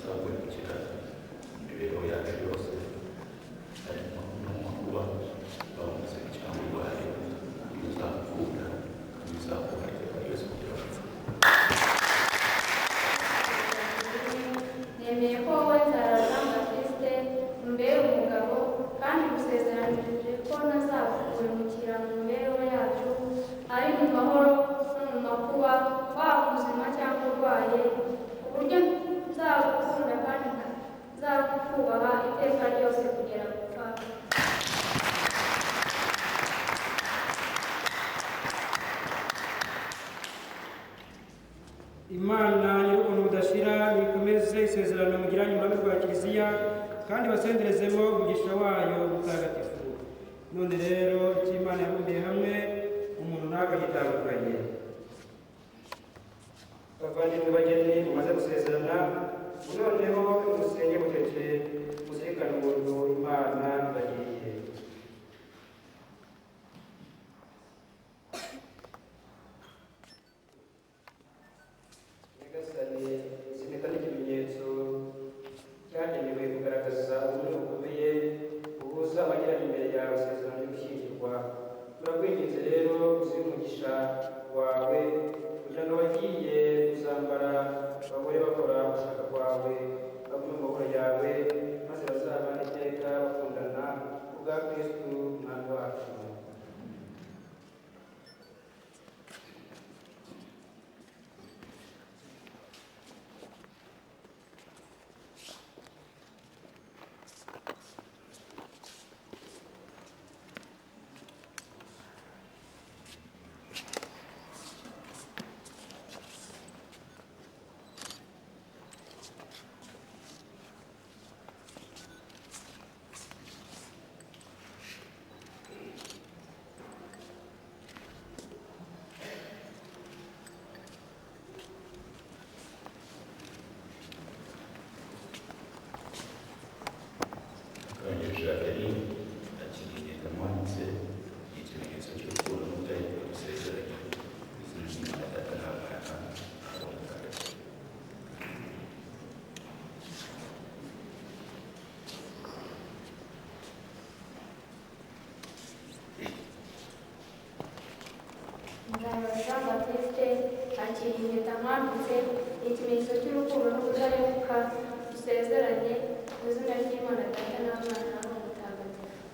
azakurikira imibereho yacu yose, harimo no mu makuba bamuze cyangwa uburwayi, bizakura bizakura iteka ryose kugira ngo nemeye ko wowe Nzaramba Baptiste umbere umugabo kandi gusezeranije ko ntazakugurukira mu mibereho yacu, ari mu mahoro no mu makuba, waba muzima cyangwa urwaye, ku buryo nzagukunda kandi nzakubaha iteka ryose kugera gupfa. Imana y'urukundo budashira nikomeze isezerano mugiranye mu rwa Kiliziya kandi basenderezemo umugisha wayo mutagatifu. None rero icyo Imana yabumbiye hamwe umuntu ntagitandukanye. Bavandimwe bageni mumaze gusezerana, noneho musenge mutete muzirikane ubuntu Imana ibagiriye. Nyagasani simeka n'ikimenyetso cyagenewe kugaragaza ubumwe bukomeye buhuza abagiranye imbere yawe isezerano ryo gushyingirwa. Turakwinginze rero uzihe umugisha wawe kugira ngo abagiye kuzambara bagore bakora gushaka kwawe bagume mu maboko yawe, maze bazabane iteka bakundana kubwa Kristu umwami wacu. Nzaramba Baptiste akira impeta mwambitse, ikimenyetso cy'urukundo n'ubudahemuka, dusezeranye mu izina ry'Imana Data na Mwana na Roho Mutagatifu.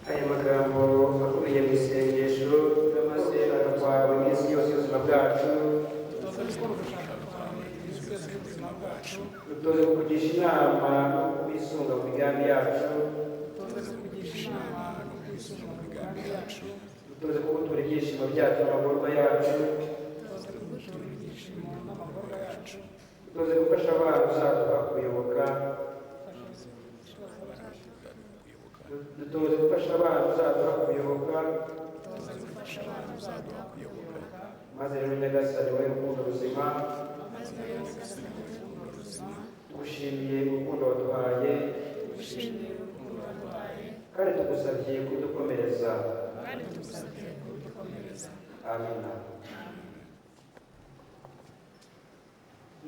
Aya magambo akubiye mu isengesho maze agatwara iminsi yose y'ubuzima bwacu, dutoze kukugisha inama no kubisunga mu migambi yacu, dutoze kugutura ibyishimo byacu n'amagorwa yacu, dutoze gufasha abana uzaduha kuyoboka, dutoze gufasha abana uzaduha kuyoboka, maze rero Nyagasani wowe rukundo ruzima, tugushimiye urukundo waduhaye kandi tugusabye kudukomereza. Amina.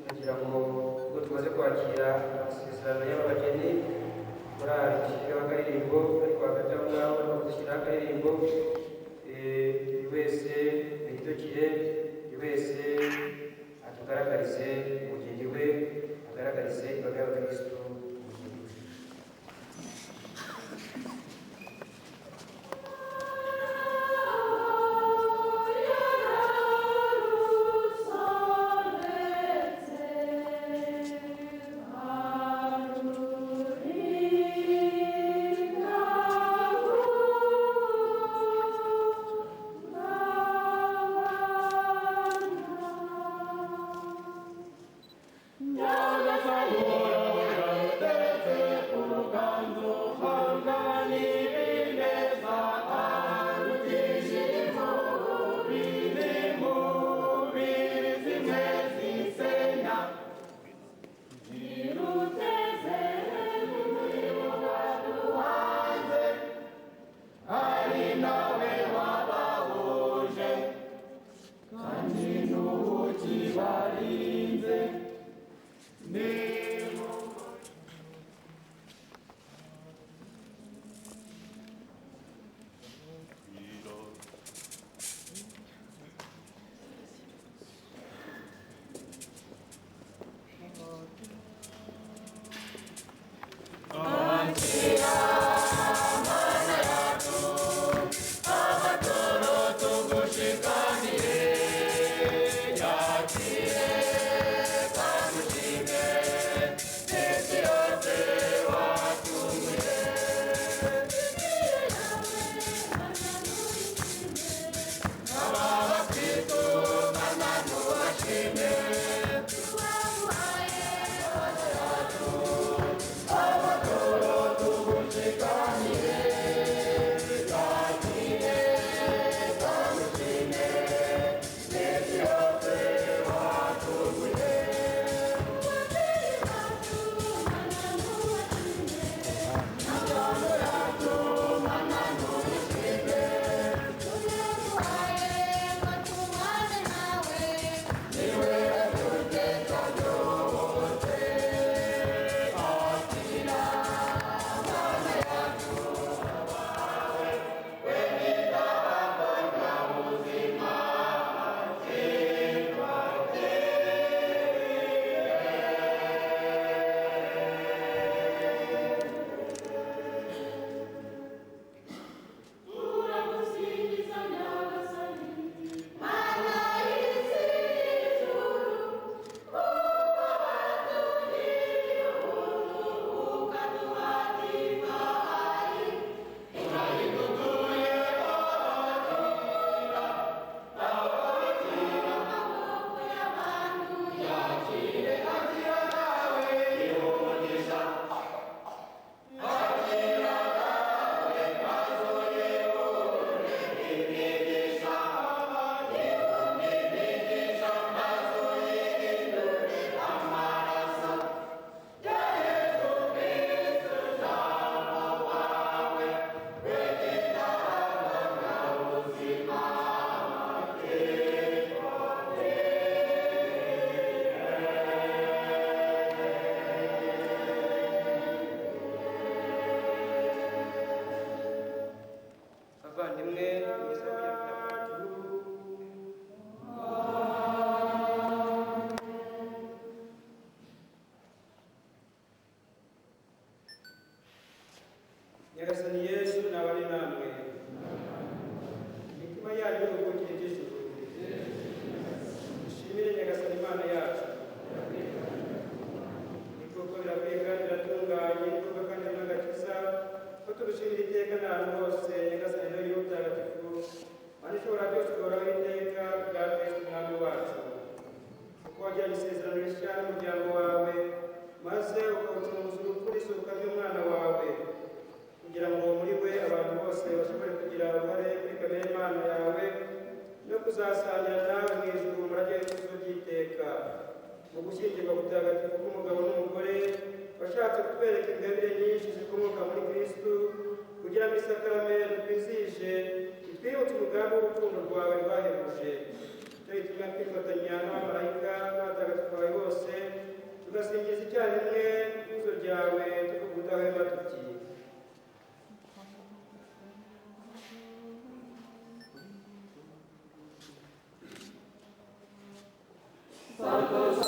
Kugira ngo ubwo tumaze kwakira amasezerano y'abageni muri aya akaririmbo ariko hagati aho ngaho no gushyiraho akaririmbo, buri wese ahindukire, buri wese atugaragarize umugeni we, agaragarize imbaga y'abakristo umugeni we. Alleluia. nyagasani Yesu n'abari namwe. Imitima yanyu y'urukundo y'ijuru. Dushimire nyagasani Imana yacu. Ibikorwa birakwiye kandi biratunganye, ibikorwa kandi n'agakiza, ko tugushimira iteka n'ahantu hose, nyagasani nawe y'ubutagatifu, kandi ushobora byose uhoraho iteka bwa Kristo umwami wacu. Kuko wagiranye isezerano rishya n'umuryango wawe, maze ukawucunguza urupfu n'izuka ry'umwana wawe, kugira ngo muri we abantu bose bashobore kugira uruhare kuri kamere Imana yawe no kuzasangira nawe mu ijuru umurage w'ikuzo ry'iteka. Mu gushyingirwa gutagatifu k'umugabo n'umugore washatse kutwereka ingabire nyinshi zikomoka muri Kristo, kugira ngo isakaramentu twizihije itwibutse umugambi w'urukundo rwawe rwahebuje. Cyo gituma twifatanya n'abamarayika n'abatagatifu bawe bose tugasingiza icyarimwe ikuzo ryawe tuvuga udahwema tuti: Amen.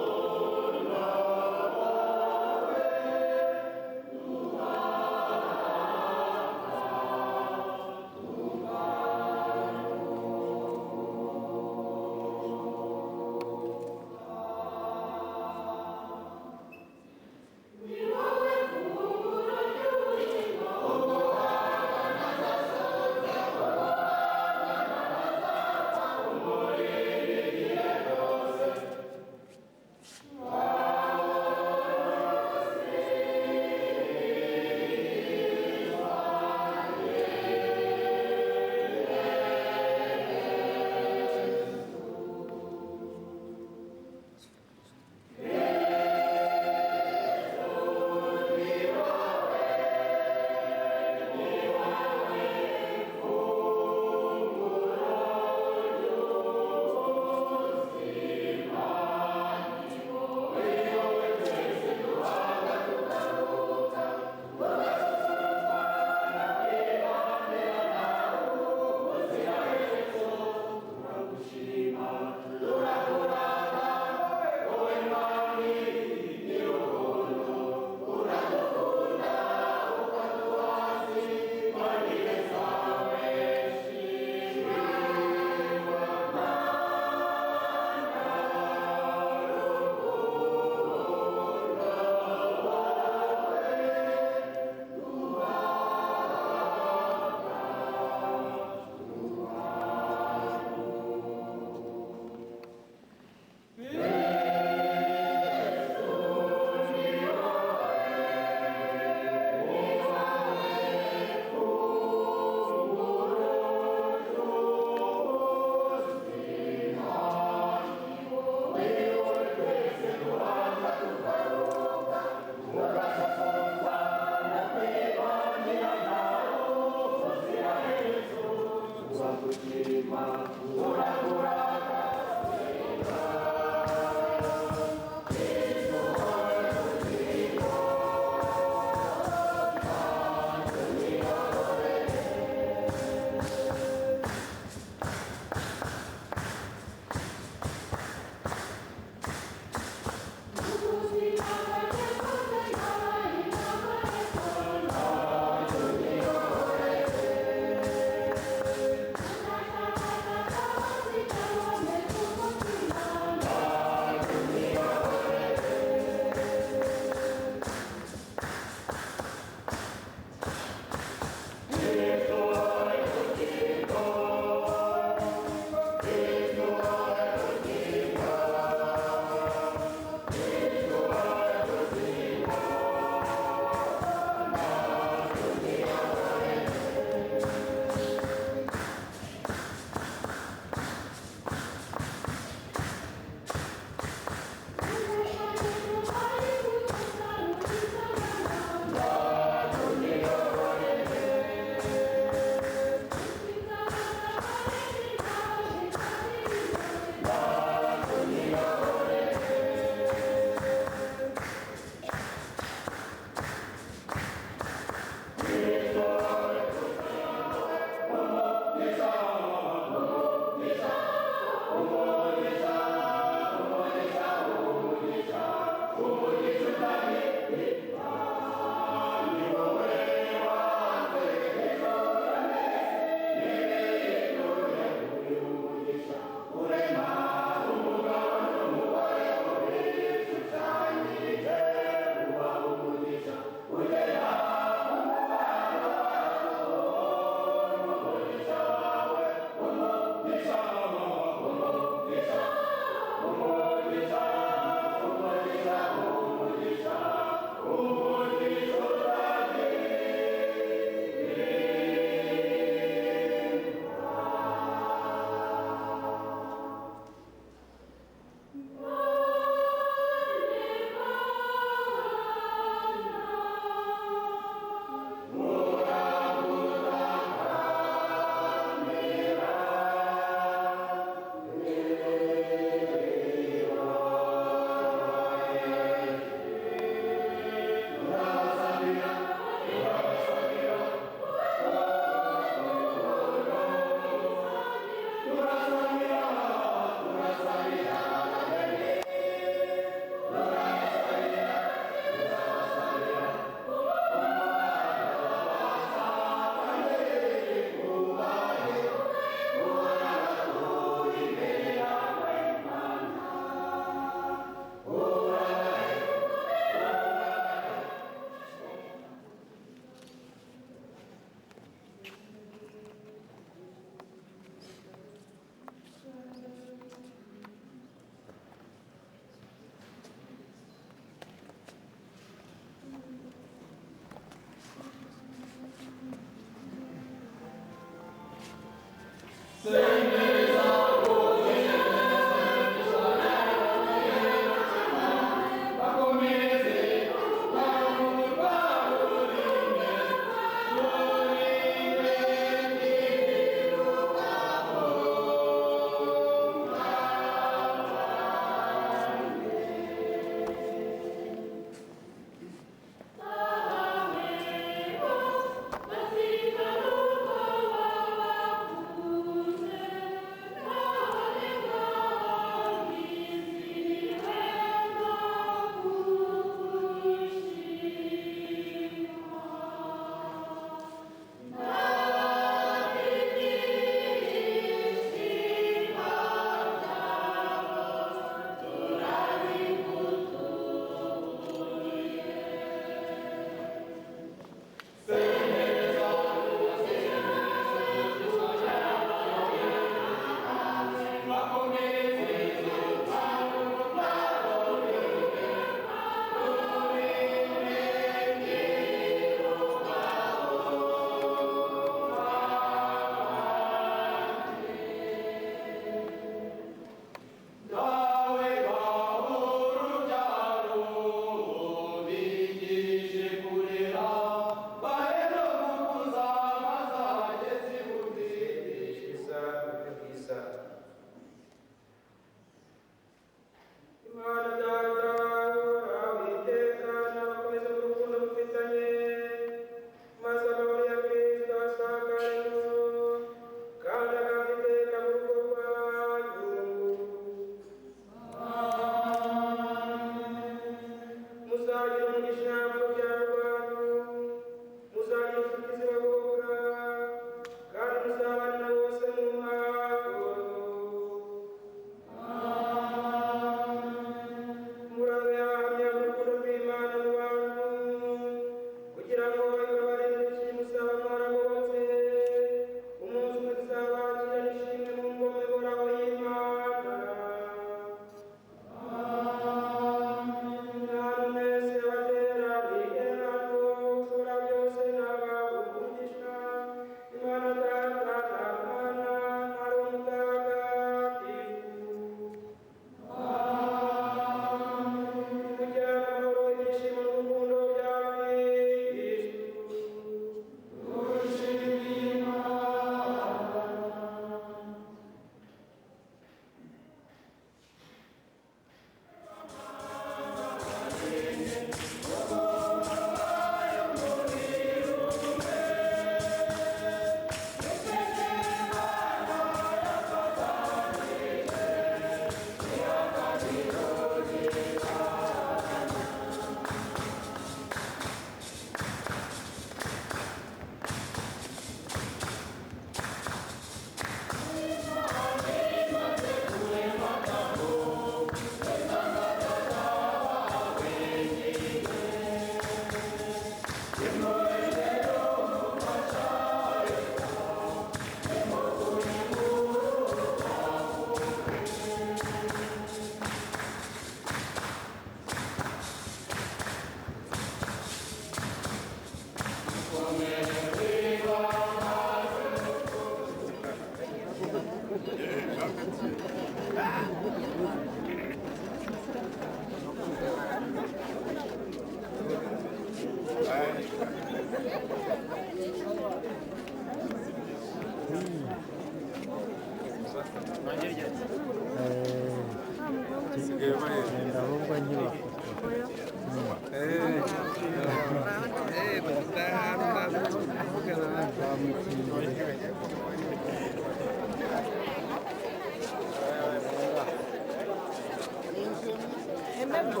Nebo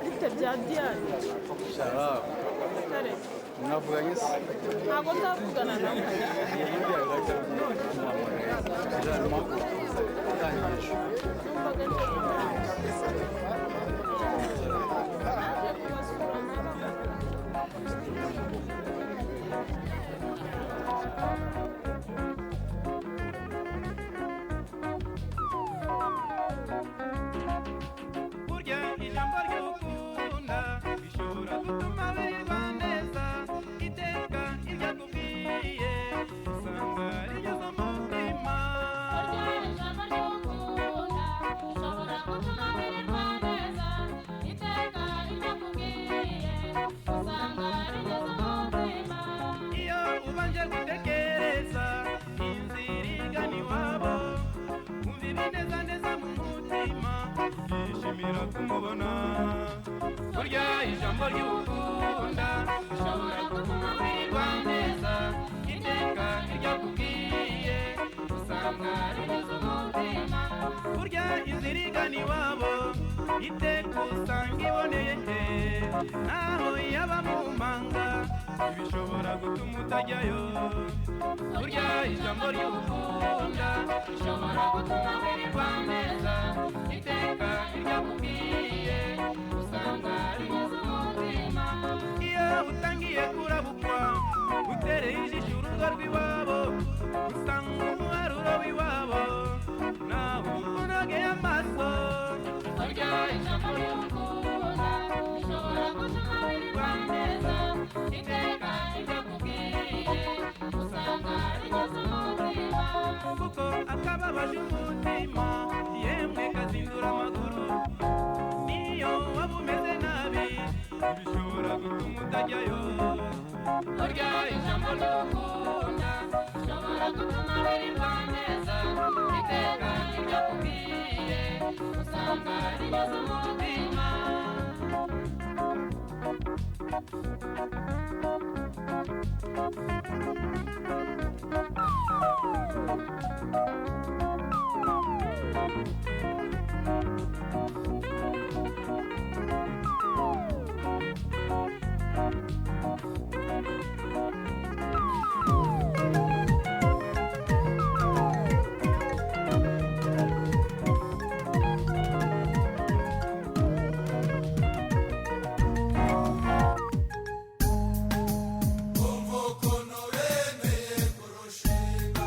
bite bya Diane Sharab kare mwavuganye se ntabwo ndavugana nawe numvaga naje kubasura burya ijambo ry'ukunda bishobora gutuma wirirwa neza iteka ibyo akubwiye usanga rigeze umutima burya ijambo ry'ukunda bishobora gutuma wirirwa neza iteka ibyo akubwiye usanga rigeze umutima iyo ubanje gutekereza inzira igana iwabo wumva ibinezaneza mu mutima yishimira kumubona burya ijambo ry'ukunda bishobora gutuma wirirwa neza iteka iryo akubwiye usanga rigeze umutima burya inzira igana iwabo iteka usanga iboneye naho yaba mu manga bishobora gutuma utajyayo burya ijambo ry'ukunda bishobora gutuma wirirwa neza iteka iryo akubwiye usanga rigeze umutima iyo utangiye kurabukwa utereye ijisho urugo rw'iwabo usanga umuharuro w'iwabo nawe unogeye amaso burya ijambo ry'ukunda bishobora gutuma wirirwa neza iteka ibyo akubwiye usanga rigeze umutima kuko akababaje umutima yemwe kazindura amaguru niyo waba umeze nabi bishobora gutuma utajyayo burya ijambo ry'ukunda bishobora gutuma wirirwa neza iteka ibyo akubwiye usanga rigeze umutima Kurushinga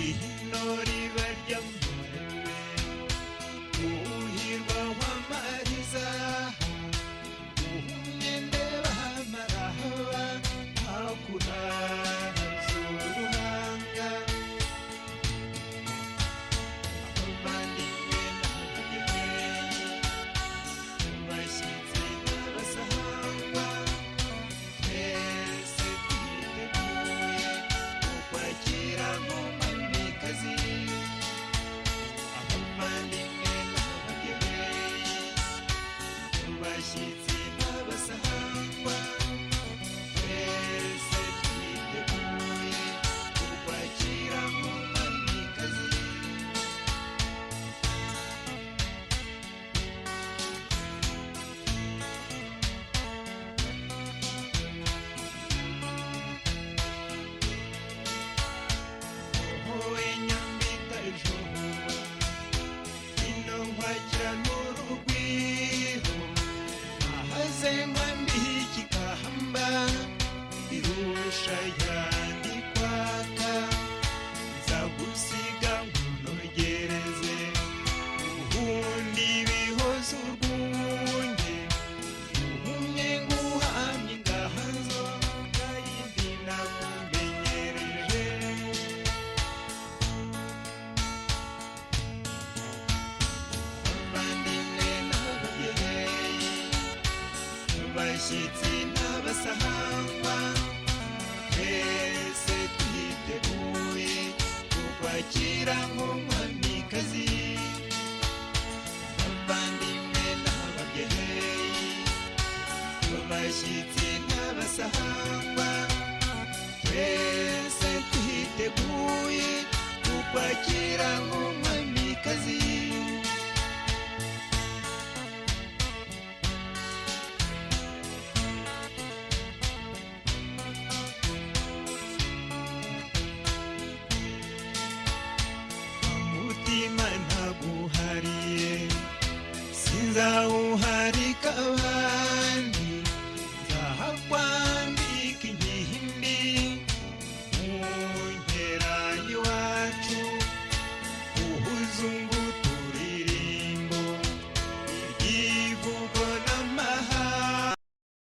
ihino riba ry'amurebe uhirwa w'amariza uhumyende bamarahaba hakurara z'uruhanga abavandimwe n'abagebeyi bashyitsi n'abasahamba twese twiteguye ukwakira nk'umwamikazi abavandimwe n'abagebeyi bashyitsi n'abasahamba twese twiteguye ukwakira nk'umwamikazi wowe nyambika ijoro ino nkwakira n'urugwiro ahaze nkwambiye ikigamba irusha yandi kwaka nzagusiga nkunogereze ubundi bihoze urwunge uhumye nguhamye ingahazo ngayindi nakumenyereje abavandimwe n'abagebeyi bashyitsi n'abasahamba twese twiteguye kukwakira nk'umwamikazi abavandimwe n'abagebeyi bashyitsi n'abasahamba twese twiteguye kukwakira nk'umwamikazi umutima ntaguhariye sinzawuharika